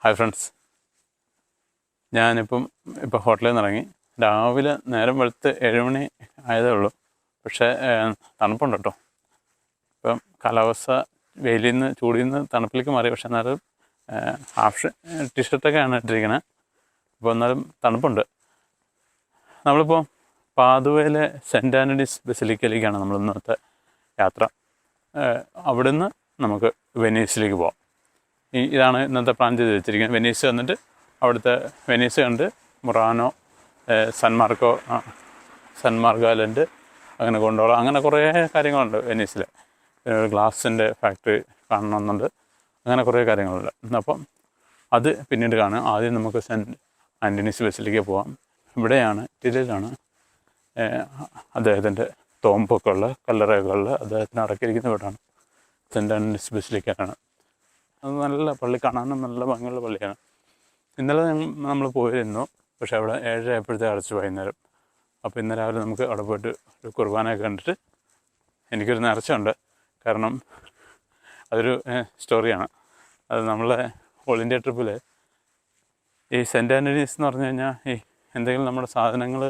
Hi friends, ഇപ്പോൾ ഹോട്ടലിൽ നിന്ന് ഇറങ്ങി. രാവിലെ നേരം വെളുത്ത് 7 മണി ആയതേ ഉള്ളൂ. പക്ഷേ തണുപ്പുണ്ട് കേട്ടോ. ഇപ്പം കാലാവസ്ഥ വെയിലിൽ നിന്ന് ചൂടിൽ നിന്ന് തണുപ്പിലേക്ക് മാറി. പക്ഷേ എന്നാലും ഹാഫ് ടീഷർട്ടൊക്കെയാണ് ഇട്ടിരിക്കുന്നത്. അപ്പോൾ എന്നാലും തണുപ്പുണ്ട്. നമ്മളിപ്പോൾ പാതുവയിലെ സെൻറ്റ് ആൻ്റണീസ് ബസിലിക്കയിലേക്കാണ് നമ്മൾ ഇന്നത്തെ യാത്ര. അവിടുന്ന് നമുക്ക് വെനീസിലേക്ക് പോകാം. ഇതാണ് ഇന്നത്തെ പ്ലാൻ ചെയ്ത് വെച്ചിരിക്കുന്നത്. വെനീസ് വന്നിട്ട് അവിടുത്തെ വെനീസ് കണ്ട് മുറാനോ, സാൻ മാർക്കോ ഐലൻഡ് അങ്ങനെ കൊണ്ടുപോകാം. അങ്ങനെ കുറേ കാര്യങ്ങളുണ്ട് വെനീസിൽ. പിന്നെ ഒരു ഗ്ലാസിൻ്റെ ഫാക്ടറി കാണണമെന്നുണ്ട്. അങ്ങനെ കുറേ കാര്യങ്ങളുണ്ട്. അപ്പം അത് പിന്നീട് കാണാം. ആദ്യം നമുക്ക് സെൻറ്റ് ആൻ്റണീസ് ബസിലിക്ക പോകാം. ഇവിടെയാണ്, ഇറ്റലിയിലാണ് അദ്ദേഹത്തിൻ്റെ തോമ്പൊക്കെ ഉള്ള കല്ലറയൊക്കെ ഉള്ള അദ്ദേഹത്തിന് അടക്കിയിരിക്കുന്ന വീടാണ് സെൻറ്റ് ആൻ്റണീസ് ബസിലിക്കയാണ്. അത് നല്ല പള്ളി, കാണാനും നല്ല ഭംഗിയുള്ള പള്ളിയാണ്. ഇന്നലെ നമ്മൾ പോയിരുന്നു. പക്ഷേ അവിടെ 7:30 ആയപ്പോഴത്തേക്ക് അടച്ചു വൈകുന്നേരം. അപ്പോൾ ഇന്ന് രാവിലെ നമുക്ക് അവിടെ പോയിട്ട് ഒരു കുർബാനയൊക്കെ കണ്ടിട്ട്, എനിക്കൊരു നേർച്ചയുണ്ട്. കാരണം അതൊരു സ്റ്റോറിയാണ്. അത് നമ്മളെ ഓൾ ഇന്ത്യ ട്രിപ്പിൽ ഈ സെൻറ്റ് ആൻ്റണീസ് എന്ന് പറഞ്ഞു കഴിഞ്ഞാൽ ഈ എന്തെങ്കിലും നമ്മുടെ സാധനങ്ങൾ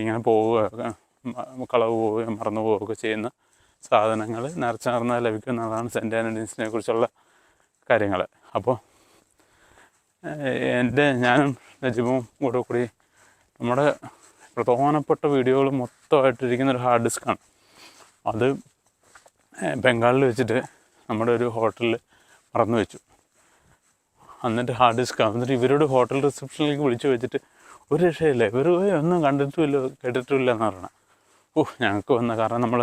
ഇങ്ങനെ പോവുകയോ കളവ് പോവുകയോ മറന്നു പോവുകയൊക്കെ ചെയ്യുന്ന സാധനങ്ങൾ നേർച്ച നടന്നാൽ ലഭിക്കുന്നതാണ് സെൻറ്റ് ആൻ്റണീസിനെ കുറിച്ചുള്ള കാര്യങ്ങൾ. അപ്പോൾ ഞാനും നജിബും കൂടി നമ്മുടെ പ്രധാനപ്പെട്ട വീഡിയോകൾ മൊത്തമായിട്ടിരിക്കുന്നൊരു ഹാർഡ് ഡിസ്ക്കാണ്. അത് ബംഗാളിൽ വെച്ചിട്ട് നമ്മുടെ ഒരു ഹോട്ടലിൽ മറന്നു വെച്ചു. എന്നിട്ട് ഹാർഡ് ഡിസ്ക് എന്നിട്ട് ഇവരോട് ഹോട്ടൽ റിസപ്ഷനിലേക്ക് വിളിച്ചു വെച്ചിട്ട് ഒരു രക്ഷയില്ല, ഇവർ ഒന്നും കണ്ടിട്ടുമില്ല കേട്ടിട്ടുമില്ല എന്ന് പറയണം. ഞങ്ങൾക്ക് വന്ന കാരണം നമ്മൾ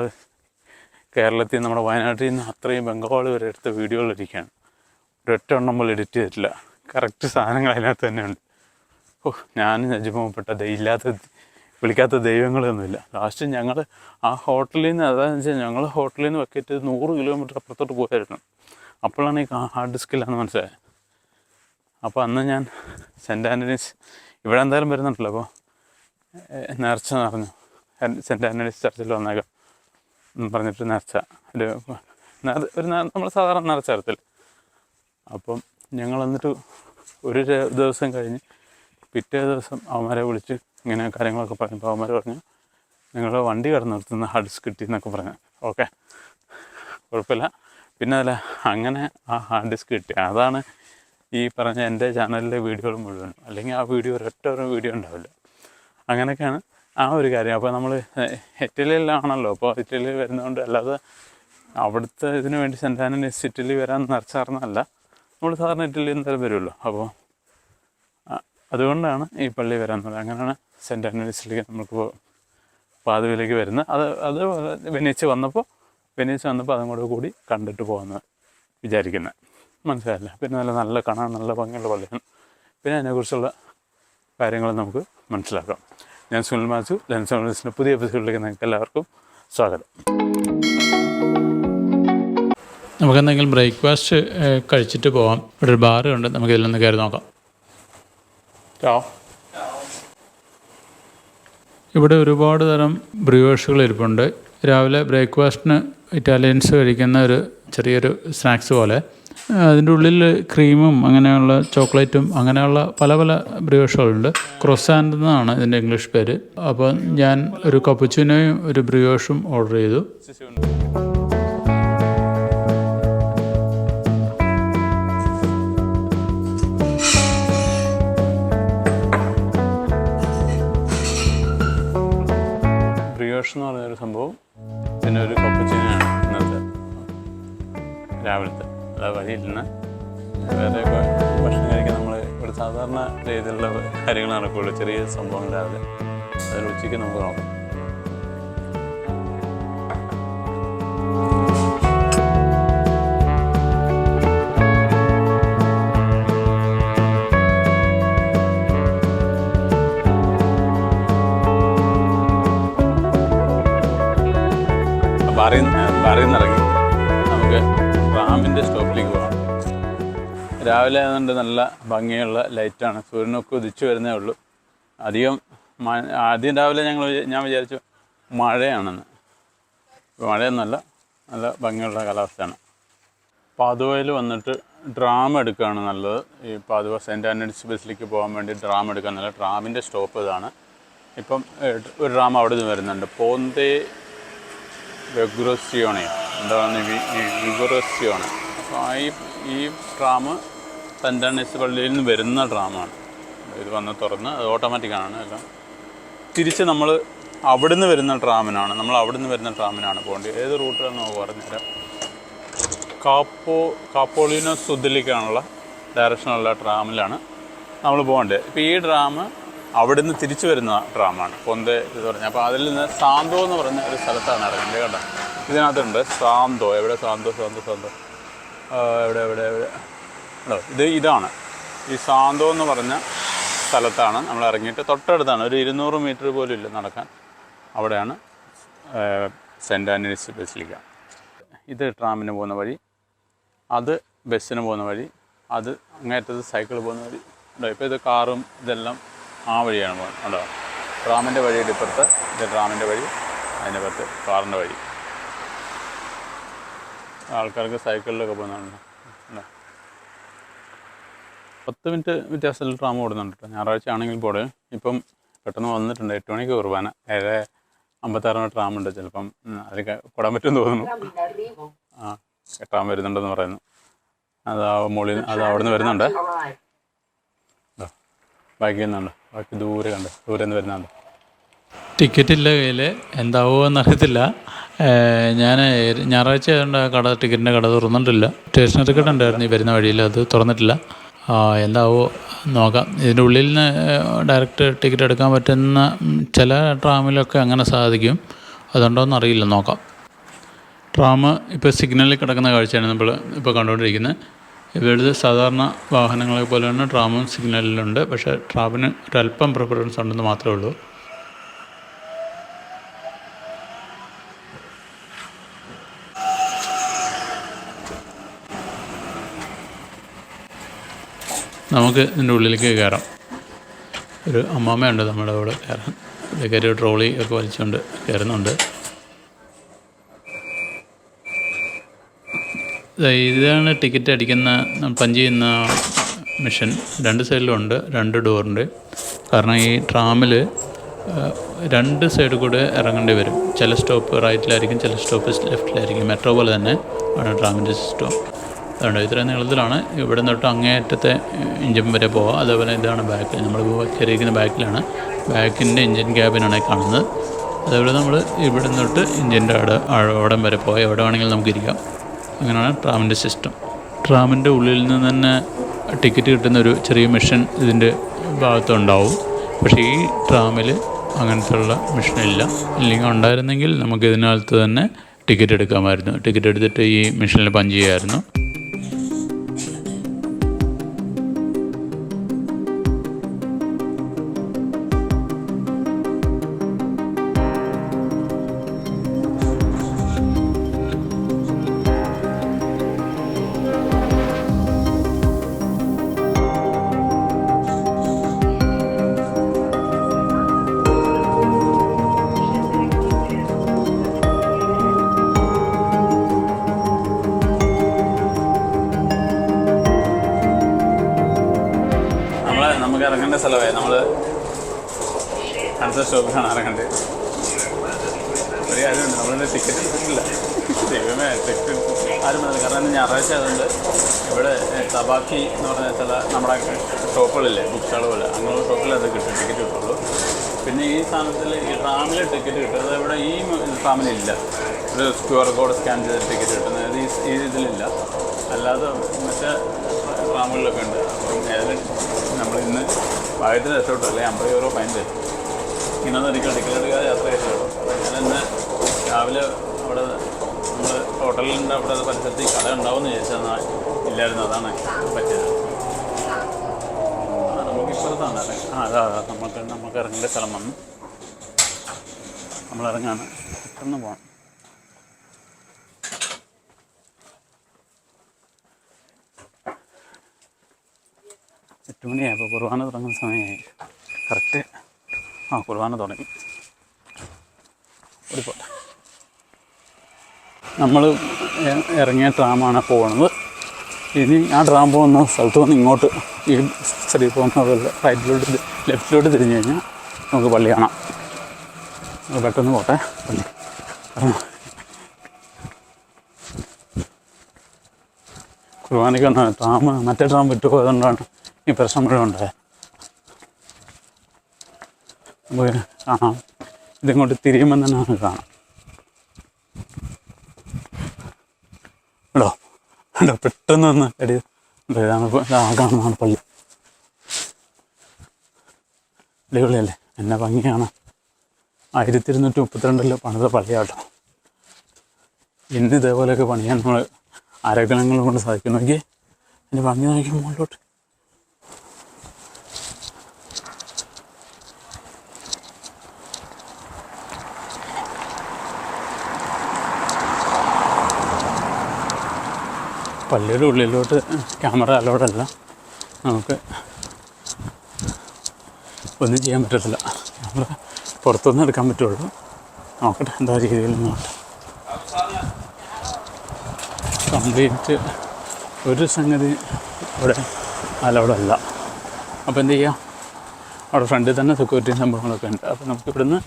കേരളത്തിൽ നിന്ന്, നമ്മുടെ വയനാട്ടിൽ നിന്ന് അത്രയും ബംഗാൾ വരെ എടുത്ത വീഡിയോകളിരിക്കുകയാണ്. ഒരൊറ്റ എണ്ണം നമ്മൾ എഡിറ്റ് ചെയ്തിട്ടില്ല. കറക്റ്റ് സാധനങ്ങൾ അതിനകത്ത് തന്നെയുണ്ട്. ഞാൻ നജിബപ്പെട്ട വിളിക്കാത്ത ദൈവങ്ങളൊന്നുമില്ല. ലാസ്റ്റ് ഞങ്ങൾ ആ ഹോട്ടലിൽ നിന്ന്, അതാണെന്ന് വെച്ചാൽ ഞങ്ങൾ ഹോട്ടലിൽ നിന്ന് വെക്കിയിട്ട് 100 കിലോമീറ്റർ അപ്പുറത്തോട്ട് പോയായിരുന്നു. അപ്പോഴാണ് ഈ ഹാർഡ് ഡിസ്കില്ലാന്ന് മനസ്സിലായത്. അപ്പോൾ അന്ന് ഞാൻ സെൻറ്റ് ആൻ്റണീസ് ഇവിടെ എന്തായാലും വരുന്നുണ്ടല്ലോ, അപ്പോൾ നേർച്ച പറഞ്ഞു സെൻറ്റ് ആൻ്റണീസ് ചർച്ചിൽ വന്നേക്കാം പറഞ്ഞിട്ട് നേർച്ച ഒരു നമ്മൾ സാധാരണ നേർച്ച നടത്തില്ല. അപ്പം ഞങ്ങൾ എന്നിട്ട് ഒരു ദിവസം കഴിഞ്ഞ് പിറ്റേ ദിവസം അവന്മാരെ വിളിച്ച് ഇങ്ങനെ കാര്യങ്ങളൊക്കെ പറഞ്ഞപ്പോൾ അവന്മാർ പറഞ്ഞു, നിങ്ങളുടെ വണ്ടി കടന്നു നിർത്തുന്ന ഹാർഡ് ഡിസ്ക് കിട്ടി എന്നൊക്കെ പറഞ്ഞു. ഓക്കെ, കുഴപ്പമില്ല. പിന്നെ അതല്ല, അങ്ങനെ ആ ഹാർഡ് ഡിസ്ക് കിട്ടി. അതാണ് ഈ പറഞ്ഞ എൻ്റെ ചാനലിലെ വീഡിയോകൾ മുഴുവൻ. അല്ലെങ്കിൽ ആ വീഡിയോ ഒരൊറ്റ വീഡിയോ ഉണ്ടാവില്ല. അങ്ങനെയൊക്കെയാണ് ആ ഒരു കാര്യം. അപ്പോൾ നമ്മൾ ഇറ്റലിയിലാണല്ലോ, അപ്പോൾ ഇറ്റലിയിൽ വരുന്നതുകൊണ്ട്, അല്ലാതെ അവിടുത്തെ ഇതിനു വേണ്ടി സെൻറ്റ് ആൻ്റണീസ് ഇറ്റലി വരാൻ നിറച്ചാർന്നല്ല, നമ്മൾ സാധാരണ ഇറ്റലിയിൽ എന്തായാലും വരുമല്ലോ. അപ്പോൾ അതുകൊണ്ടാണ് ഈ പള്ളി വരാൻ പറയുന്നത്. അങ്ങനെയാണ് സെൻറ്റ് ആൻ്റണീസിലേക്ക് നമുക്ക് പാതുവയിലേക്ക് വരുന്നത്. അത് വെനീസ് വന്നപ്പോൾ അതും കൂടി കണ്ടിട്ട് പോകുന്നത് വിചാരിക്കുന്നത്. മനസ്സിലായില്ല. പിന്നെ നല്ല കാണാൻ നല്ല ഭംഗിയുള്ള പള്ളിയാണ്. പിന്നെ അതിനെക്കുറിച്ചുള്ള കാര്യങ്ങൾ നമുക്ക് മനസ്സിലാക്കാം. ഞാൻ സുനിൽ മാച്ചു, ലെൻസ് ഓൺലൈൻസിൻ്റെ പുതിയ എപ്പിസോഡിലേക്ക് നിങ്ങൾക്ക് എല്ലാവർക്കും സ്വാഗതം. നമുക്കെന്തെങ്കിലും ബ്രേക്ക്ഫാസ്റ്റ് കഴിച്ചിട്ട് പോകാം. ഇവിടെ ഒരു ബാർ ഉണ്ട്, നമുക്ക് ഇതിലൊന്ന് കയറി നോക്കാം. ഇവിടെ ഒരുപാട് തരം ബ്രിയോഷുകൾ ഇരിപ്പുണ്ട്. രാവിലെ ബ്രേക്ക്ഫാസ്റ്റിന് ഇറ്റാലിയൻസ് കഴിക്കുന്ന ഒരു ചെറിയൊരു സ്നാക്സ് പോലെ. അതിൻ്റെ ഉള്ളിൽ ക്രീമും അങ്ങനെയുള്ള ചോക്ലേറ്റും അങ്ങനെയുള്ള പല ബ്രിയോഷുകളുണ്ട്. ക്രൊസാൻ്റ് എന്നാണ് ഇതിൻ്റെ ഇംഗ്ലീഷ് പേര്. അപ്പോൾ ഞാൻ ഒരു കപ്പുച്ചിനോയും ഒരു ബ്രിയോഷും ഓർഡർ ചെയ്തു. ബ്രിയോഷ് എന്ന് പറഞ്ഞൊരു സംഭവം, പിന്നെ ഒരു കപ്പുച്ചിനോയാണ് ഇന്നത്തെ രാവിലത്തെ. അതായത് വഴിയിൽ നിന്ന് വേറെ ഭക്ഷണം കഴിക്കാൻ നമ്മൾ ഇവിടെ സാധാരണ രീതിയിലുള്ള കാര്യങ്ങൾ നടക്കുകയുള്ളൂ. ചെറിയ സംഭവം രാവിലെ, അതിൽ ഉച്ചയ്ക്ക് നമുക്ക് നോക്കാം. ബാറിൽ നിന്ന് ഇറങ്ങി നമുക്ക് റാമിൻ്റെ സ്റ്റോപ്പിലേക്ക് പോകാം. രാവിലെ ആയതുകൊണ്ട് നല്ല ഭംഗിയുള്ള ലൈറ്റാണ്. സൂര്യനൊക്കെ ഉദിച്ചു വരുന്നേ ഉള്ളൂ. ആദ്യം രാവിലെ ഞാൻ വിചാരിച്ചു മഴയാണെന്ന്. മഴയൊന്നുമല്ല, നല്ല ഭംഗിയുള്ള കാലാവസ്ഥയാണ്. പാതുവയിൽ വന്നിട്ട് ഡ്രാം എടുക്കുകയാണ് നല്ലത്. ഈ പാതുവ സെൻറ്റ് ആൻ്റണീസ് ബസിലിക്ക് പോകാൻ വേണ്ടി ഡ്രാം എടുക്കാൻ നല്ലത്. ഡ്രാമിൻ്റെ സ്റ്റോപ്പ് ഇതാണ്. ഇപ്പം ഒരു ഡ്രാം അവിടെ നിന്ന് വരുന്നുണ്ട്, പോന്തേ വെഗ്രൊസിയോണെ, എന്താണ് വിഗറോസിയോണെ. അപ്പോൾ ഈ ഡ്രാം സെൻറ്റ് ആൻ്റണീസ് പള്ളിയിൽ നിന്ന് വരുന്ന ഡ്രാമാണ്. ഇത് വന്ന് തുറന്ന് അത് ഓട്ടോമാറ്റിക്കാണ് എല്ലാം. തിരിച്ച് നമ്മൾ അവിടുന്ന് വരുന്ന ട്രാമിനാണ് പോകേണ്ടത്. ഏത് റൂട്ടിലാണെന്ന് നമുക്ക് പറഞ്ഞുതരാം. കാപ്പോളിനോ സുദ്ദിലേക്കാണുള്ള ഡയറക്ഷനുള്ള ട്രാമിലാണ് നമ്മൾ പോകേണ്ടത്. ഇപ്പോൾ ഈ ഡ്രാം അവിടുന്ന് തിരിച്ചു വരുന്ന ഡ്രാമാണ് പൊന്തേ ഇത് പറഞ്ഞത്. അപ്പോൾ അതിൽ നിന്ന് സാന്തോ എന്ന് പറഞ്ഞ ഒരു സ്ഥലത്താണ് ഇറങ്ങേണ്ടത് കേട്ടോ. ഇതിനകത്തുണ്ട് സാന്തോ. എവിടെ സാന്തോ എവിടെ ഇതാണ് ഈ സാന്തോ എന്ന് പറഞ്ഞ സ്ഥലത്താണ് നമ്മൾ ഇറങ്ങിയിട്ട് തൊട്ടടുത്താണ്. ഒരു 200 മീറ്റർ പോലും ഇല്ല നടക്കാൻ. അവിടെയാണ് സെൻറ്റ് ആൻ്റണീസ് ബസിലിക്ക. ഇത് ട്രാമിന് പോകുന്ന വഴി, അത് ബസ്സിന് പോകുന്ന വഴി, അത് അങ്ങേറ്റത് സൈക്കിൾ പോകുന്ന വഴി ഉണ്ടോ. ഇപ്പോൾ ഇത് കാറും ഇതെല്ലാം ആ വഴിയാണ് പോകുന്നത് ഉണ്ടോ. ട്രാമിൻ്റെ വഴിയുടെ ഇപ്പുറത്ത് ഇത് ട്രാമിൻ്റെ വഴി, അതിൻ്റെ പുറത്ത് കാറിൻ്റെ വഴി. ആൾക്കാർക്ക് സൈക്കിളിലൊക്കെ പോകുന്നുണ്ട്. 10 മിനിറ്റ് വ്യത്യാസത്തിൽ ട്രാം ഓടുന്നുണ്ട് കേട്ടോ. ഞായറാഴ്ച ആണെങ്കിൽ പോടെ. ഇപ്പം പെട്ടെന്ന് വന്നിട്ടുണ്ട്. 8 മണിക്ക് കുർബാന, 7:56 ട്രാമുണ്ട്. ചിലപ്പം അതിൽ കൂടാൻ പറ്റുമെന്ന് തോന്നുന്നു. ട്രാം വരുന്നുണ്ടെന്ന് പറയുന്നു. അത് മുകളിൽ അത് അവിടെ നിന്ന് വരുന്നുണ്ട്. ബാക്കി നിന്നുണ്ട്, ബാക്കി ദൂരെ നിന്ന് വരുന്നുണ്ട്. ടിക്കറ്റ് ഇല്ല കയ്യിൽ, എന്താവുമോ എന്നറിയത്തില്ല. ഞാൻ ഞായറാഴ്ച ആയതുകൊണ്ട് ടിക്കറ്റിൻ്റെ കട തുറന്നിട്ടില്ല. സ്റ്റേഷനറി കട ഉണ്ടായിരുന്നു ഈ വരുന്ന വഴിയിൽ, അത് തുറന്നിട്ടില്ല. എന്താവോ നോക്കാം. ഇതിൻ്റെ ഉള്ളിൽ നിന്ന് ഡയറക്റ്റ് ടിക്കറ്റ് എടുക്കാൻ പറ്റുന്ന ചില ട്രാമിലൊക്കെ അങ്ങനെ സാധിക്കും. അതുണ്ടോയെന്ന് അറിയില്ല, നോക്കാം. ട്രാം ഇപ്പോൾ സിഗ്നലിൽ കിടക്കുന്ന കാഴ്ചയാണ് നമ്മൾ ഇപ്പോൾ കണ്ടുകൊണ്ടിരിക്കുന്നത്. ഇവിടുത്തെ സാധാരണ വാഹനങ്ങളെ പോലെ തന്നെ ട്രാമും സിഗ്നലിലുണ്ട്. പക്ഷേ ട്രാമിന് ഒരല്പം പ്രിഫറൻസ് ഉണ്ടെന്ന് മാത്രമേ ഉള്ളൂ. നമുക്ക് ഇതിൻ്റെ ഉള്ളിലേക്ക് കയറാം. ഒരു അമ്മാമ്മയുണ്ട് നമ്മുടെ അവിടെ കയറാൻ. ഒരു ട്രോളി ഒക്കെ വലിച്ചുകൊണ്ട് കയറുന്നുണ്ട്. ഇതാണ് ടിക്കറ്റ് അടിക്കുന്ന പഞ്ച് ചെയ്യുന്ന മെഷീൻ. 2 സൈഡിലുണ്ട്, 2 ഡോറിൻ്റെ. കാരണം ഈ ട്രാമിൽ 2 സൈഡിൽ കൂടെ ഇറങ്ങേണ്ടി വരും. ചില സ്റ്റോപ്പ് റൈറ്റിലായിരിക്കും, ചില സ്റ്റോപ്പ് ലെഫ്റ്റിലായിരിക്കും. മെട്രോ പോലെ തന്നെ ആണ് ട്രാമിൻ്റെ സിസ്റ്റം. അതുകൊണ്ട് ഇത്രയും നീളത്തിലാണ്. ഇവിടെ തൊട്ട് അങ്ങേയറ്റത്തെ എഞ്ചിൻ വരെ പോകാം. അതേപോലെ ഇതാണ് ബാക്ക്, നമ്മൾ കയറിയിരിക്കുന്ന ബാക്കിലാണ്. ബാക്കിൻ്റെ എഞ്ചിൻ ക്യാബിനാണ് കാണുന്നത്. അതേപോലെ നമ്മൾ ഇവിടെ തൊട്ട് എഞ്ചിൻ്റെ അവിടം വരെ പോകാം. എവിടെ വേണമെങ്കിലും നമുക്ക് ഇരിക്കാം. അങ്ങനെയാണ് ട്രാമിൻ്റെ സിസ്റ്റം. ട്രാമിൻ്റെ ഉള്ളിൽ നിന്ന് തന്നെ ടിക്കറ്റ് കിട്ടുന്നൊരു ചെറിയ മെഷീൻ ഇതിൻ്റെ ഭാഗത്തുണ്ടാവും. പക്ഷേ ഈ ട്രാമിൽ അങ്ങനത്തെ ഉള്ള മെഷീനില്ല. ഇല്ലെങ്കിൽ ഉണ്ടായിരുന്നെങ്കിൽ നമുക്ക് ഇതിനകത്ത് തന്നെ ടിക്കറ്റ് എടുക്കാമായിരുന്നു. ടിക്കറ്റ് എടുത്തിട്ട് ഈ മെഷീനിൽ പഞ്ച് ചെയ്യാമായിരുന്നു. നമുക്ക് ഇറങ്ങേണ്ട സ്ഥലമേ, നമ്മൾ അടുത്ത സ്റ്റോപ്പിലാണ് ഇറങ്ങേണ്ടത്. ഒരു കാര്യമുണ്ട്, നമ്മളിന്ന് ടിക്കറ്റ് എടുത്തിട്ടില്ല. ദൈവമേ, ടിക്കറ്റ് ആരും വന്നില്ല. കാരണം ഞായറാഴ്ച ആയതുകൊണ്ട് ഇവിടെ തബാക്കി എന്ന് പറഞ്ഞ ചില നമ്മുടെ ഷോപ്പുകളില്ലേ, ബുക്ക് സ്റ്റാൾ പോലെ, അങ്ങനെയുള്ള ഷോപ്പിൽ അത് കിട്ടും, ടിക്കറ്റ് കിട്ടുള്ളൂ. പിന്നെ ഈ സ്ഥാനത്തിൽ ഈ ട്രാമിൽ ടിക്കറ്റ് കിട്ടുന്നത് ഇവിടെ ഈ ട്രാമിലില്ല. ഒരു QR കോഡ് സ്കാൻ ചെയ്ത് ടിക്കറ്റ് കിട്ടുന്നത് ഈ ഇതിലില്ല. അല്ലാതെ മറ്റേ ട്രാമുകളിലൊക്കെ ഉണ്ട്. അപ്പം ഏതായാലും നമ്മൾ ഇന്ന് ഭാഗ്യത്തിന് രക്ഷപ്പെട്ടു, അല്ലെങ്കിൽ 50 euro ഫൈൻ തരും. ഇങ്ങനൊന്നും ഒരിക്കലും ടിക്കറ്റ് എടുക്കാതെ യാത്ര ചെയ്തിട്ടുള്ളൂ. ഞാനിന്ന് രാവിലെ അവിടെ നമ്മൾ ഹോട്ടലിൻ്റെ അവിടെ പരിസരത്ത് ഈ കട ഉണ്ടാവുമെന്ന് ചോദിച്ചാൽ ഇല്ലായിരുന്നു. അതാണ് പറ്റിയത്. നമുക്ക് ഇപ്പുറത്താണ് അതാ നമുക്ക് ഇറങ്ങേണ്ട സ്ഥലം വന്നു. നമ്മളിറങ്ങാണ്, പെട്ടെന്ന് പോകണം. 8 മണിയായപ്പോൾ കുർബാന തുടങ്ങുന്ന സമയമായി. കറക്റ്റ് കുർബാന തുടങ്ങി. ഓടിപ്പോട്ടെ. നമ്മൾ ഇറങ്ങിയ ട്രാമാണ് പോകുന്നത്. ഇനി ആ ഡ്രാം പോകുന്ന സ്ഥലത്ത് വന്ന് ഇങ്ങോട്ട് ഈ സൈഡിൽ പോകുന്ന റൈറ്റിലോട്ട് ലെഫ്റ്റിലോട്ട് തിരിഞ്ഞ് കഴിഞ്ഞാൽ നമുക്ക് പള്ളി കാണാം. പെട്ടെന്ന് പോട്ടെ പള്ളി. കുർബാനയ്ക്ക് വന്ന മറ്റേ ഡ്രാം വിട്ടുപോയതുകൊണ്ടാണ് ഈ പ്രശ്നം മുഴുവൻ ഉണ്ടായത്. നമുക്ക് കാണാം, ഇതിങ്ങോട്ട് തിരിയുമ്പം തന്നെ നമുക്ക് കാണാം. കേട്ടോ പെട്ടെന്ന് വന്ന് കാണുന്നതാണ് പള്ളി. അടിപൊളിയല്ലേ, എന്നെ ഭംഗിയാണ്. 1232 പണിത പള്ളിയാട്ടോ. ഇന്ന് ഇതേപോലെയൊക്കെ പണിയാൻ നമ്മൾ ആരോഗ്യങ്ങൾ കൊണ്ട് സാധിക്കും. നോക്കി അതിൻ്റെ ഭംഗി നോക്കി മുകളിലോട്ട്. പള്ളിയുടെ ഉള്ളിലോട്ട് ക്യാമറ അലോഡല്ല, നമുക്ക് ഒന്നും ചെയ്യാൻ പറ്റത്തില്ല. നമ്മൾ പുറത്തുനിന്ന് എടുക്കാൻ പറ്റുള്ളൂ. നോക്കട്ടെ എന്താ രീതിയിൽ നോക്കട്ടെ. കംപ്ലീറ്റ് ഒരു സംഗതി ഇവിടെ അലോഡല്ല. അപ്പോൾ എന്ത് ചെയ്യാം, അവിടെ ഫ്രണ്ടിൽ തന്നെ സെക്യൂരിറ്റി സംഭവങ്ങളൊക്കെ ഉണ്ട്. അപ്പോൾ നമുക്ക് ഇവിടുന്ന്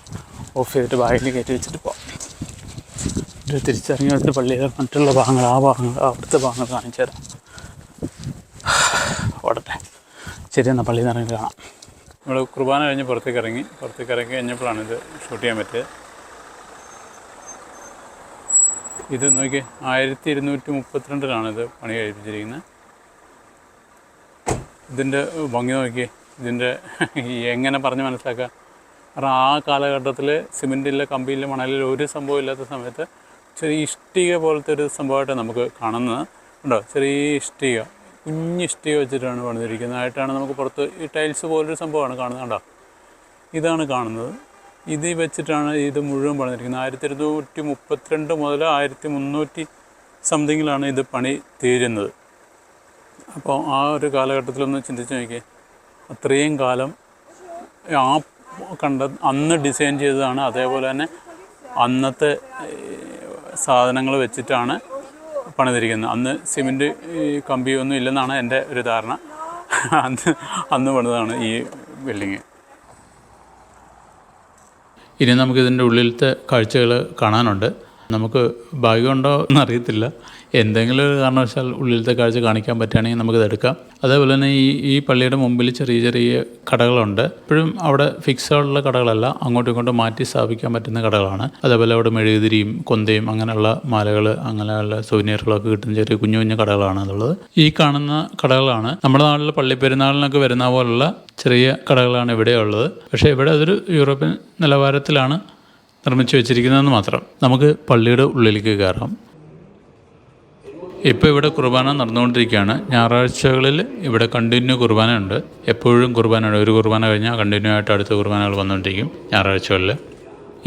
ഓഫ് ചെയ്തിട്ട് ബാഗിൽ കയറ്റി വെച്ചിട്ട് പോകാം. ഒരു തിരിച്ചറിഞ്ഞ് വെച്ചിട്ട് പള്ളിയിലെ മറ്റുള്ള ഭാഗങ്ങൾ അവിടുത്തെ ഭാഗങ്ങൾ കാണിച്ചു തരാം. ഓടട്ടെ. ശരി, എന്നാൽ പള്ളിയിൽ നിന്ന് ഇറങ്ങി കാണാം. നമ്മൾ കുർബാന കഴിഞ്ഞ് പുറത്തേക്ക് ഇറങ്ങി കഴിഞ്ഞപ്പോഴാണ് ഇത് ഷൂട്ട് ചെയ്യാൻ പറ്റിയത്. ഇത് നോക്കി 1232 ഇത് പണി കഴിപ്പിച്ചിരിക്കുന്നത്. ഇതിൻ്റെ ഭംഗി നോക്കി, ഇതിൻ്റെ എങ്ങനെ പറഞ്ഞ് മനസ്സിലാക്കുക. കാരണം ആ കാലഘട്ടത്തിൽ സിമെൻറ്റില്ല, കമ്പിയില്ല, മണലിൽ ഒരു സംഭവം ഇല്ലാത്ത സമയത്ത് ചെറിയ ഇഷ്ടിക പോലത്തെ ഒരു സംഭവമായിട്ട് നമുക്ക് കാണുന്നത് ഉണ്ടോ. ചെറിയ ഇഷ്ടിക, കുഞ്ഞ് ഇഷ്ടിക വെച്ചിട്ടാണ് പണിതിരിക്കുന്നതായിട്ടാണ് നമുക്ക് പുറത്ത് ഈ ടൈൽസ് പോലൊരു സംഭവമാണ് കാണുന്നത്. കണ്ടോ, ഇതാണ് കാണുന്നത്. ഇത് വെച്ചിട്ടാണ് ഇത് മുഴുവൻ പണിതിരിക്കുന്നത്. 1232 മുതൽ 1300 സംതിങ്ങിലാണ് ഇത് പണി തീരുന്നത്. അപ്പോൾ ആ ഒരു കാലഘട്ടത്തിലൊന്ന് ചിന്തിച്ച് നോക്കിയേ, അത്രയും കാലം ആ അന്ന് ഡിസൈൻ ചെയ്തതാണ്. അതേപോലെ തന്നെ അന്നത്തെ സാധനങ്ങൾ വെച്ചിട്ടാണ് പണിതിരിക്കുന്നത്. അന്ന് സിമെൻറ്റ് കമ്പിയൊന്നും ഇല്ലെന്നാണ് എൻ്റെ ഒരു ധാരണ. അന്ന് പണിതാണ് ഈ ബിൽഡിങ്. ഇനി നമുക്കിതിൻ്റെ ഉള്ളിലത്തെ കാഴ്ചകൾ കാണാനുണ്ട്. നമുക്ക് ഭാഗ്യമുണ്ടോ എന്നറിയത്തില്ല. എന്തെങ്കിലും ഒരു കാരണവശാൽ ഉള്ളിലത്തെ കാഴ്ച കാണിക്കാൻ പറ്റുകയാണെങ്കിൽ നമുക്കിത് എടുക്കാം. അതേപോലെ തന്നെ ഈ പള്ളിയുടെ മുമ്പിൽ ചെറിയ ചെറിയ കടകളുണ്ട്. ഇപ്പോഴും അവിടെ ഫിക്സുള്ള കടകളല്ല, അങ്ങോട്ടും ഇങ്ങോട്ടും മാറ്റി സ്ഥാപിക്കാൻ പറ്റുന്ന കടകളാണ്. അതേപോലെ അവിടെ മെഴുകുതിരിയും കൊന്തയും അങ്ങനെയുള്ള മാലകൾ, അങ്ങനെയുള്ള സുവനീറുകളൊക്കെ കിട്ടുന്ന ചെറിയ കുഞ്ഞു കുഞ്ഞു കടകളാണ് അതുള്ളത്. ഈ കാണുന്ന കടകളാണ് നമ്മുടെ നാട്ടിൽ പള്ളിപ്പെരുന്നാളിനൊക്കെ വരുന്ന പോലുള്ള ചെറിയ കടകളാണ് ഇവിടെ ഉള്ളത്. പക്ഷേ ഇവിടെ അതൊരു യൂറോപ്യൻ നിലവാരത്തിലാണ് നിർമ്മിച്ച് വെച്ചിരിക്കുന്നതെന്ന് മാത്രം. നമുക്ക് പള്ളിയുടെ ഉള്ളിലേക്ക് കയറാം. ഇപ്പോൾ ഇവിടെ കുർബാന നടന്നുകൊണ്ടിരിക്കുകയാണ്. ഞായറാഴ്ചകളിൽ ഇവിടെ കണ്ടിന്യൂ കുർബാന ഉണ്ട്. എപ്പോഴും കുർബാനയുണ്ട്. ഒരു കുർബാന കഴിഞ്ഞാൽ കണ്ടിന്യൂ ആയിട്ട് അടുത്ത കുർബാനകൾ വന്നുകൊണ്ടിരിക്കും ഞായറാഴ്ചകളിൽ.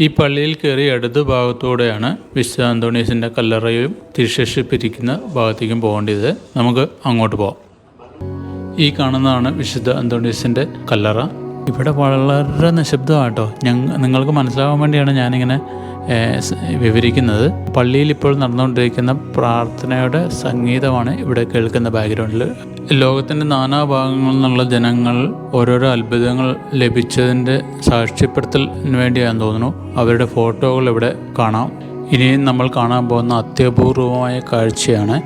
ഈ പള്ളിയിൽ കയറി ഇടത് ഭാഗത്തൂടെയാണ് വിശുദ്ധ അന്തോണീസിൻ്റെ കല്ലറയും തിരുശേഷിപ്പിരിക്കുന്ന ഭാഗത്തേക്കും പോകേണ്ടത്. നമുക്ക് അങ്ങോട്ട് പോകാം. ഈ കാണുന്നതാണ് വിശുദ്ധ അന്തോണീസിൻ്റെ കല്ലറ. ഇവിടെ വളരെ നിശബ്ദമാട്ടോ. നിങ്ങൾക്ക് മനസ്സിലാവാൻ വേണ്ടിയാണ് ഞാനിങ്ങനെ വിവരിക്കുന്നത്. പള്ളിയിൽ ഇപ്പോൾ നടന്നുകൊണ്ടിരിക്കുന്ന പ്രാർത്ഥനയുടെ സംഗീതമാണ് ഇവിടെ കേൾക്കുന്ന ബാക്ക്ഗ്രൗണ്ടിൽ. ലോകത്തിൻ്റെ നാനാഭാഗങ്ങളിൽ നിന്നുള്ള ജനങ്ങൾ ഓരോരോ അത്ഭുതങ്ങൾ ലഭിച്ചതിൻ്റെ സാക്ഷ്യപ്പെടുത്തലിന് വേണ്ടിയാണെന്ന് തോന്നുന്നു. അവരുടെ ഫോട്ടോകൾ ഇവിടെ കാണാം. ഇനിയും നമ്മൾ കാണാൻ പോകുന്ന അത്യപൂർവമായ കാഴ്ചയാണ്.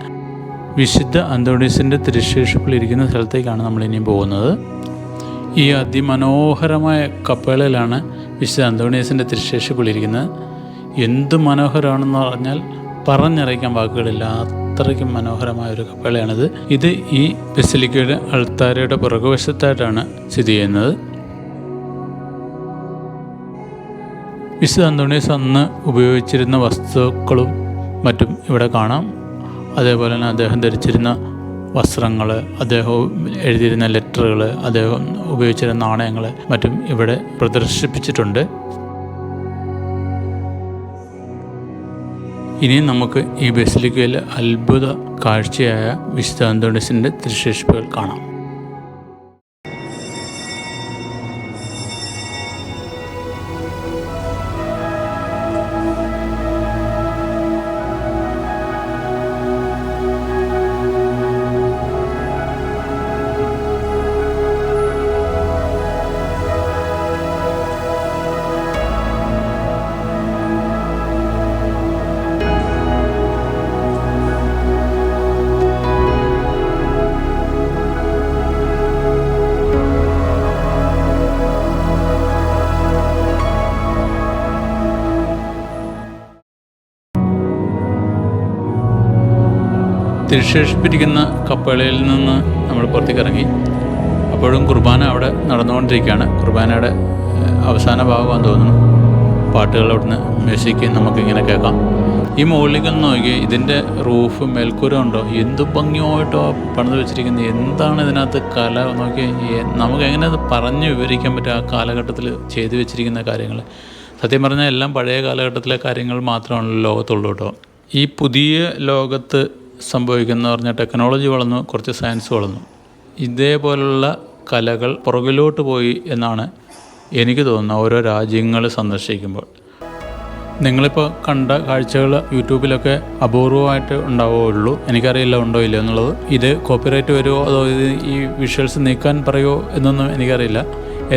വിശുദ്ധ അന്തോണീസിൻ്റെ തിരുശേഷിപ്പിലിരിക്കുന്ന സ്ഥലത്തേക്കാണ് നമ്മൾ ഇനിയും പോകുന്നത്. ഈ അതിമനോഹരമായ കപ്പേളയിലാണ് വിശുദ്ധ അന്തോണീസിൻ്റെ തിരുശേഷിപ്പിലിരിക്കുന്നത്. എന്ത് മനോഹരമാണെന്ന് പറഞ്ഞാൽ പറഞ്ഞറിയിക്കാൻ വാക്കുകളില്ല. അത്രയ്ക്കും മനോഹരമായൊരു കപ്പേളയാണിത്. ഇത് ഈ ബസിലിക്കയുടെ അൾത്താരയുടെ പുറകുവശത്തായിട്ടാണ് സ്ഥിതി ചെയ്യുന്നത്. വിശുദ്ധ അന്തോണീസ് അന്ന് ഉപയോഗിച്ചിരുന്ന വസ്തുക്കളും മറ്റും ഇവിടെ കാണാം. അതേപോലെ തന്നെ അദ്ദേഹം ധരിച്ചിരുന്ന വസ്ത്രങ്ങൾ, അദ്ദേഹം എഴുതിയിരുന്ന ലെറ്ററുകൾ, അദ്ദേഹം ഉപയോഗിച്ചിരുന്ന നാണയങ്ങൾ മറ്റും ഇവിടെ പ്രദർശിപ്പിച്ചിട്ടുണ്ട്. ഇനിയും നമുക്ക് ഈ ബസിലിക്കയിലെ അത്ഭുത കാഴ്ചയായ വിശുദ്ധ അന്തോണീസിൻ്റെ തിരുശേഷിപ്പുകൾ കാണാം. തിരുശേഷിപ്പിരിക്കുന്ന കപ്പേളയിൽ നിന്ന് നമ്മൾ പുറത്തേക്ക് ഇറങ്ങി. അപ്പോഴും കുർബാന അവിടെ നടന്നുകൊണ്ടിരിക്കുകയാണ്. കുർബാനയുടെ അവസാന ഭാഗമാണെന്ന് തോന്നുന്നു. പാട്ടുകൾ അവിടുന്ന് മ്യൂസിക് നമുക്കിങ്ങനെ കേൾക്കാം. ഈ മുകളിലേക്ക് നോക്കി ഇതിൻ്റെ റൂഫ് മേൽക്കൂര ഉണ്ടോ, എന്ത് ഭംഗിയായിട്ടോ പണിത് വെച്ചിരിക്കുന്നത്. എന്താണ് ഇതിനകത്ത് കല നോക്കി. നമുക്ക് എങ്ങനെ അത് പറഞ്ഞ് വിവരിക്കാൻ പറ്റും ആ കാലഘട്ടത്തിൽ ചെയ്തു വെച്ചിരിക്കുന്ന കാര്യങ്ങൾ. സത്യം പറഞ്ഞാൽ എല്ലാം പഴയ കാലഘട്ടത്തിലെ കാര്യങ്ങൾ മാത്രമാണല്ലോ ലോകത്തുള്ളൂ കേട്ടോ. ഈ പുതിയ ലോകത്ത് സംഭവിക്കുന്ന പറഞ്ഞാൽ ടെക്നോളജി വളർന്നു, കുറച്ച് സയൻസ് വളർന്നു. ഇതേപോലുള്ള കലകൾ പുറകിലോട്ട് പോയി എന്നാണ് എനിക്ക് തോന്നുന്നത് ഓരോ രാജ്യങ്ങൾ സന്ദർശിക്കുമ്പോൾ. നിങ്ങളിപ്പോൾ കണ്ട കാഴ്ചകൾ യൂട്യൂബിലൊക്കെ അപൂർവമായിട്ട് ഉണ്ടാവുകയുള്ളൂ. എനിക്കറിയില്ല ഉണ്ടോ ഇല്ലയോ എന്നുള്ളത്. ഇത് കോപ്പിറൈറ്റ് വരുമോ അതോ ഇത് ഈ വിഷ്വൽസ് നീക്കാൻ പറയുമോ എന്നൊന്നും എനിക്കറിയില്ല.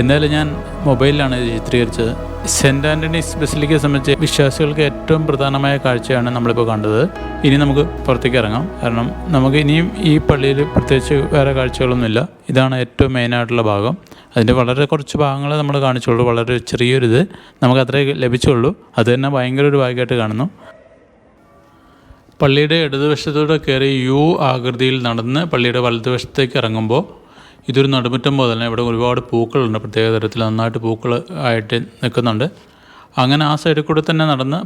എന്നാലും ഞാൻ മൊബൈലിലാണ് ഇത് ചിത്രീകരിച്ചത്. സെൻറ്റ് ആൻ്റണീസ് ബസിലിക്കയെ സംബന്ധിച്ച് വിശ്വാസികൾക്ക് ഏറ്റവും പ്രധാനമായ കാഴ്ചയാണ് നമ്മളിപ്പോൾ കണ്ടത്. ഇനി നമുക്ക് പുറത്തേക്ക് ഇറങ്ങാം. കാരണം നമുക്ക് ഇനിയും ഈ പള്ളിയിൽ പ്രത്യേകിച്ച് വേറെ കാഴ്ചകളൊന്നുമില്ല. ഇതാണ് ഏറ്റവും മെയിനായിട്ടുള്ള ഭാഗം. അതിൻ്റെ വളരെ കുറച്ച് ഭാഗങ്ങളെ നമ്മൾ കാണിച്ചുള്ളൂ. വളരെ ചെറിയൊരിത് നമുക്കത്രേ ലഭിച്ചുള്ളൂ. അത് തന്നെ ഭയങ്കര ഒരു ഭാഗ്യമായിട്ട് കാണുന്നു. പള്ളിയുടെ ഇടതുവശത്തൂടെ കയറി യു ആകൃതിയിൽ നടന്ന് പള്ളിയുടെ വലതുവശത്തേക്ക് ഇറങ്ങുമ്പോൾ ഇതൊരു നടുമുറ്റം പോലെ തന്നെ ഇവിടെ ഒരുപാട് പൂക്കളുണ്ട്. പ്രത്യേക തരത്തിൽ നന്നായിട്ട് പൂക്കൾ ആയിട്ട് നിൽക്കുന്നുണ്ട്. അങ്ങനെ ആ സൈഡിൽ കൂടെ തന്നെ നടന്ന്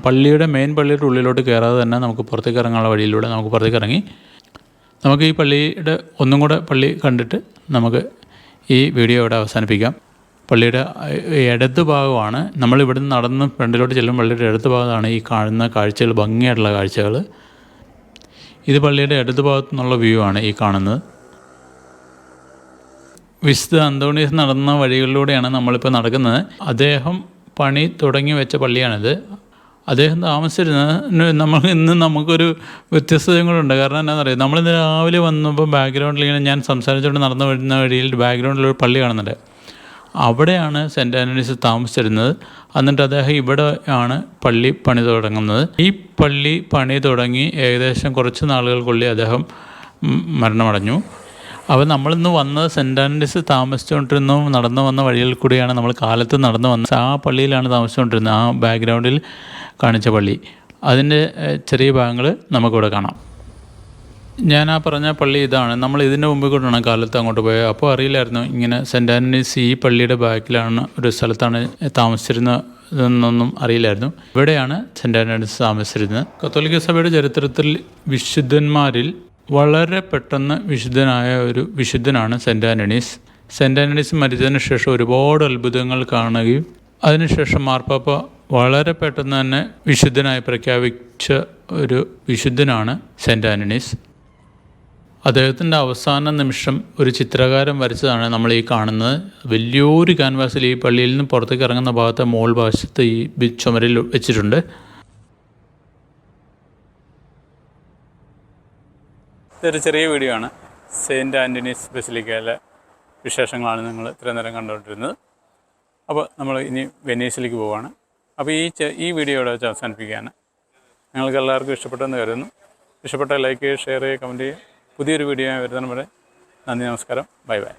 പള്ളിയുടെ മെയിൻ പള്ളിയുടെ ഉള്ളിലോട്ട് കയറാതെ തന്നെ നമുക്ക് പുറത്തേക്ക് ഇറങ്ങാനുള്ള വഴിയിലൂടെ നമുക്ക് പുറത്തേക്ക് ഇറങ്ങി നമുക്ക് ഈ പള്ളിയുടെ ഒന്നും കൂടെ പള്ളി കണ്ടിട്ട് നമുക്ക് ഈ വീഡിയോ ഇവിടെ അവസാനിപ്പിക്കാം. പള്ളിയുടെ ഇടത് ഭാഗമാണ് നമ്മളിവിടുന്ന് നടന്ന് ഫ്രണ്ടിലോട്ട് ചെല്ലും. പള്ളിയുടെ ഇടത് ഭാഗത്താണ് ഈ കാണുന്ന കാഴ്ചകൾ, ഭംഗിയായിട്ടുള്ള കാഴ്ചകൾ. ഇത് പള്ളിയുടെ ഇടത് ഭാഗത്തു നിന്നുള്ള വ്യൂ ആണ് ഈ കാണുന്നത്. വിശുദ്ധ അന്തോണീസ് നടന്ന വഴികളിലൂടെയാണ് നമ്മളിപ്പോൾ നടക്കുന്നത്. അദ്ദേഹം പണി തുടങ്ങി വെച്ച പള്ളിയാണിത്. അദ്ദേഹം താമസിച്ചിരുന്നത് നമുക്കൊരു വ്യത്യസ്തതയും കൂടെ ഉണ്ട്. കാരണം എന്താണെന്ന് അറിയാം, നമ്മളിന്ന് രാവിലെ വന്നപ്പോൾ ബാക്ക്ഗ്രൗണ്ടിൽ ഇങ്ങനെ ഞാൻ സംസാരിച്ചുകൊണ്ട് നടന്നു വരുന്ന വഴിയിൽ ബാക്ക്ഗ്രൗണ്ടിലൊരു പള്ളി കാണുന്നുണ്ട്. അവിടെയാണ് സെൻറ്റ് ആൻ്റണീസ് താമസിച്ചിരുന്നത്. എന്നിട്ട് അദ്ദേഹം ഇവിടെ ആണ് പള്ളി പണി തുടങ്ങുന്നത്. ഈ പള്ളി പണി തുടങ്ങി ഏകദേശം കുറച്ച് നാളുകൾക്കുള്ളിൽ അദ്ദേഹം മരണമടഞ്ഞു. അപ്പോൾ നമ്മളിന്ന് വന്നത് സെൻറ്റ് ആൻ്റണീസ് താമസിച്ചുകൊണ്ടിരുന്ന നടന്നു വന്ന വഴികളിൽ കൂടിയാണ് നമ്മൾ കാലത്ത് നടന്നു വന്നത്. ആ പള്ളിയിലാണ് താമസിച്ചുകൊണ്ടിരുന്നത്. ആ ബാക്ക്ഗ്രൗണ്ടിൽ കാണിച്ച പള്ളി, അതിൻ്റെ ചെറിയ ഭാഗങ്ങൾ നമുക്കിവിടെ കാണാം. ഞാൻ ആ പറഞ്ഞ പള്ളി ഇതാണ്. നമ്മൾ ഇതിൻ്റെ മുമ്പിൽ കൂടെയാണ് കാലത്ത് അങ്ങോട്ട് പോയത്. അപ്പോൾ അറിയില്ലായിരുന്നു ഇങ്ങനെ സെൻറ്റ് ആൻ്റണീസ് ഈ പള്ളിയുടെ ബാക്കിലാണ് ഒരു സ്ഥലത്താണ് താമസിച്ചിരുന്നതെന്നൊന്നും അറിയില്ലായിരുന്നു. ഇവിടെയാണ് സെൻറ്റ് ആൻ്റണീസ് താമസിച്ചിരുന്നത്. കത്തോലിക്ക സഭയുടെ ചരിത്രത്തിൽ വിശുദ്ധന്മാരിൽ വളരെ പെട്ടെന്ന് വിശുദ്ധനായ ഒരു വിശുദ്ധനാണ് സെൻറ്റ് ആൻ്റണീസ്. സെൻറ്റ് ആൻ്റണീസ് മരിച്ചതിന് ശേഷം ഒരുപാട് അത്ഭുതങ്ങൾ കാണുകയും അതിനുശേഷം മാർപ്പാപ്പ വളരെ പെട്ടെന്ന് തന്നെ വിശുദ്ധനായി പ്രഖ്യാപിച്ച ഒരു വിശുദ്ധനാണ് സെൻറ്റ് ആൻ്റണീസ്. അദ്ദേഹത്തിൻ്റെ അവസാന നിമിഷം ഒരു ചിത്രകാരൻ വരച്ചതാണ് നമ്മൾ ഈ കാണുന്നത്. വലിയൊരു ക്യാൻവാസിൽ ഈ പള്ളിയിൽ നിന്ന് പുറത്തേക്ക് ഇറങ്ങുന്ന ഭാഗത്തെ മോൾ വശത്ത് ഈ ചുമരിൽ വെച്ചിട്ടുണ്ട്. ഇതൊരു ചെറിയ വീഡിയോ ആണ്. സെയിൻറ്റ് ആൻ്റണീസ് ബസിലിക്കയിലെ വിശേഷങ്ങളാണ് നിങ്ങൾ ഇത്രയും നേരം കണ്ടുകൊണ്ടിരുന്നത്. അപ്പോൾ നമ്മൾ ഇനി വെനീസിലേക്ക് പോവുകയാണ്. അപ്പോൾ ഈ വീഡിയോ ഇവിടെ വെച്ച് അവസാനിപ്പിക്കുകയാണ്. നിങ്ങൾക്ക് എല്ലാവർക്കും ഇഷ്ടപ്പെട്ടെന്ന് കരുതുന്നു. ഇഷ്ടപ്പെട്ട ലൈക്ക് ചെയ്യുക, ഷെയർ ചെയ്യുക, കമൻറ്റ് ചെയ്യുക. പുതിയൊരു വീഡിയോ വരുന്നതിന് വരെ നന്ദി, നമസ്കാരം, ബൈ ബൈ.